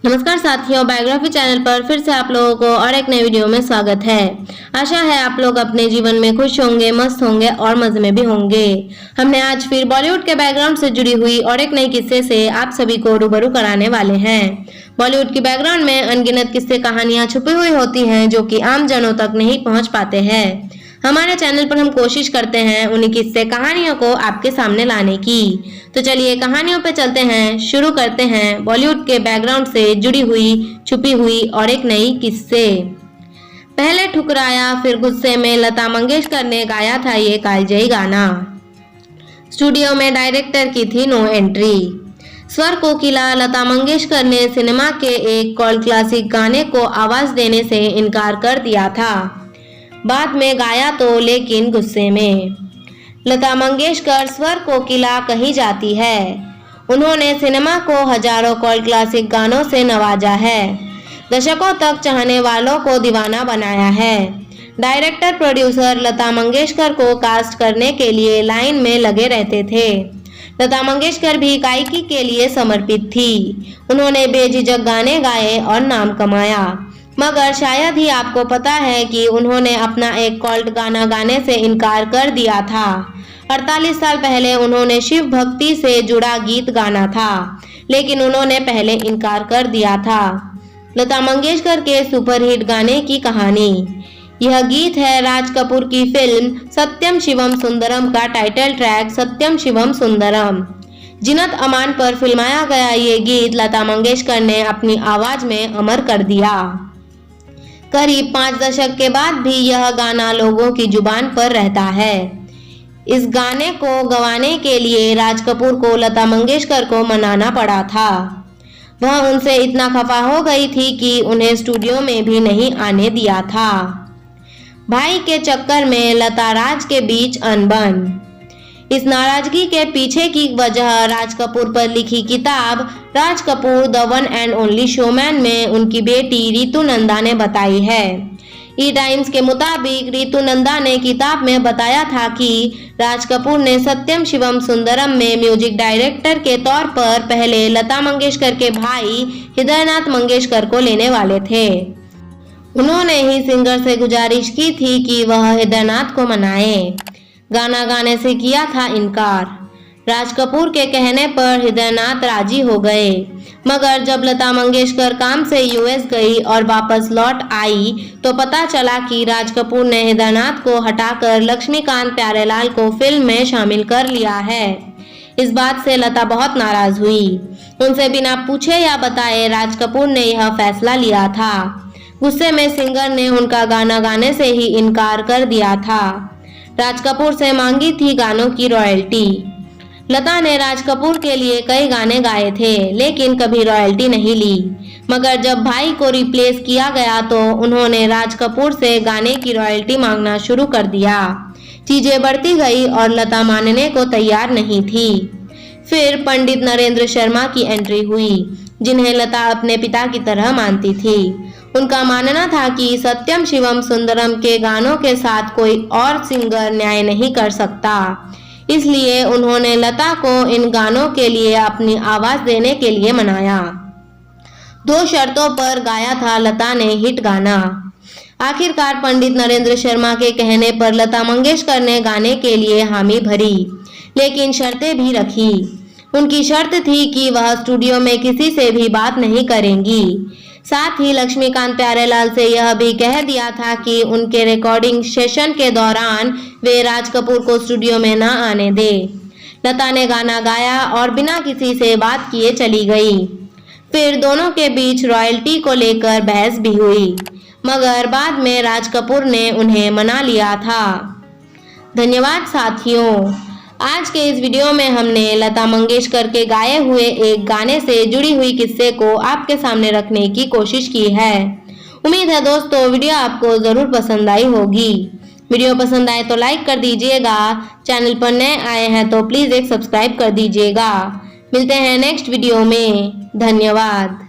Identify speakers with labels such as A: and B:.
A: नमस्कार साथियों, biography channel पर फिर से आप लोगों को और एक नए वीडियो में स्वागत है। आशा है आप लोग अपने जीवन में खुश होंगे, मस्त होंगे और मजे में भी होंगे। हमने आज फिर बॉलीवुड के बैकग्राउंड से जुड़ी हुई और एक नई किस्से से आप सभी को रूबरू कराने वाले हैं। बॉलीवुड की बैकग्राउंड में अनगिनत किस्से कहानियां छुपी हुई होती हैं जो कि आम जनों तक नहीं पहुंच पाते हैं। हमारे चैनल पर हम कोशिश करते हैं उन्हीं किस्से कहानियों को आपके सामने लाने की। तो चलिए कहानियों पे चलते हैं, शुरू करते हैं बॉलीवुड के बैकग्राउंड से जुड़ी हुई, छुपी हुई और एक नई किस्से। पहले ठुकराया फिर गुस्से में लता मंगेशकर ने गाया था ये कालजयी गाना। स्टूडियो में डायरेक्टर की थी नो एंट्री। स्वर कोकिला लता मंगेशकर ने सिनेमा के एक कॉल्ड क्लासिक गाने को आवाज देने से इनकार कर दिया था। बाद में गाया तो लेकिन गुस्से में। लता मंगेशकर स्वर कोकिला कही जाती है। उन्होंने सिनेमा को हजारों कॉल्ड क्लासिक गानों से नवाजा है, दशकों तक चाहने वालों को दीवाना बनाया है। डायरेक्टर प्रोड्यूसर लता मंगेशकर को कास्ट करने के लिए लाइन में लगे रहते थे। लता मंगेशकर भी गायकी के लिए समर्पित थी। उन्होंने बेझिझक गाने गाए और नाम कमाया। मगर शायद ही आपको पता है कि उन्होंने अपना एक कॉल्ट गाना गाने से इनकार कर दिया था। 48 साल पहले उन्होंने शिव भक्ति से जुड़ा गीत गाना था, लेकिन उन्होंने पहले इनकार कर दिया था। लता मंगेशकर के सुपरहिट गाने की कहानी। यह गीत है राज कपूर की फिल्म सत्यम शिवम सुंदरम का टाइटल ट्रैक सत्यम शिवम सुंदरम। जीनत अमान पर फिल्माया गया ये गीत लता मंगेशकर ने अपनी आवाज में अमर कर दिया। करीब 5 दशक के बाद भी यह गाना लोगों की जुबान पर रहता है। इस गाने को गवाने के लिए राज कपूर को लता मंगेशकर को मनाना पड़ा था। वह उनसे इतना खफा हो गई थी कि उन्हें स्टूडियो में भी नहीं आने दिया था। भाई के चक्कर में लता राज के बीच अनबन। इस नाराजगी के पीछे की वजह राज कपूर पर लिखी किताब Raj Kapoor the one and only showman में उनकी बेटी रितु नंदा ने बताई है। ई टाइम्स के मुताबिक रितु नंदा ने किताब में बताया था कि राज कपूर ने सत्यम शिवम सुंदरम में म्यूजिक डायरेक्टर के तौर पर पहले लता मंगेशकर के भाई हृदयनाथ मंगेशकर को लेने वाले थे। उन्होंने ही सिंगर से गुजारिश की थी कि वह हृदयनाथ को मनाए। गाना गाने से किया था इनकार। राज कपूर के कहने पर हृदयनाथ राजी हो गए, मगर जब लता मंगेशकर काम से यूएस गई और वापस लौट आई तो पता चला कि राज कपूर ने हृदयनाथ को हटाकर लक्ष्मीकांत प्यारेलाल को फिल्म में शामिल कर लिया है। इस बात से लता बहुत नाराज हुई। उनसे बिना पूछे या बताए राज कपूर ने यह फैसला लिया था। गुस्से में सिंगर ने उनका गाना गाने से ही इनकार कर दिया था। राज कपूर से मांगी थी गानों की रॉयल्टी। लता ने राज कपूर के लिए कई गाने गाए थे, लेकिन कभी रॉयल्टी नहीं ली। मगर जब भाई को रिप्लेस किया गया तो उन्होंने राज कपूर से गाने की रॉयल्टी मांगना शुरू कर दिया। चीजें बढ़ती गई और लता मानने को तैयार नहीं थी। फिर पंडित नरेंद्र शर्मा की एंट्री हुई, जिन्हें लता अपने पिता की तरह मानती थी। उनका मानना था कि सत्यम शिवम सुंदरम के गानों के साथ कोई और सिंगर न्याय नहीं कर सकता, इसलिए उन्होंने लता को इन गानों के लिए अपनी आवाज देने के लिए मनाया। 2 शर्तों पर गाया था लता ने हिट गाना। आखिरकार पंडित नरेंद्र शर्मा के कहने पर लता मंगेशकर ने गाने के लिए हामी भरी, लेकिन शर्तें भी रखी। उनकी शर्त थी कि वह स्टूडियो में किसी से भी बात नहीं करेंगी। साथ ही लक्ष्मीकांत प्यारेलाल से यह भी कह दिया था कि उनके रिकॉर्डिंग सेशन के दौरान वे राज कपूर को स्टूडियो में न आने दे। लता ने गाना गाया और बिना किसी से बात किए चली गई। फिर दोनों के बीच रॉयल्टी को लेकर बहस भी हुई, मगर बाद में राज कपूर ने उन्हें मना लिया था। धन्यवाद साथियों। आज के इस वीडियो में हमने लता मंगेशकर के गाए हुए एक गाने से जुड़ी हुई किस्से को आपके सामने रखने की कोशिश की है। उम्मीद है दोस्तों वीडियो आपको जरूर पसंद आई होगी। वीडियो पसंद आए तो लाइक कर दीजिएगा। चैनल पर नए आए हैं तो प्लीज एक सब्सक्राइब कर दीजिएगा। मिलते हैं नेक्स्ट वीडियो में। धन्यवाद।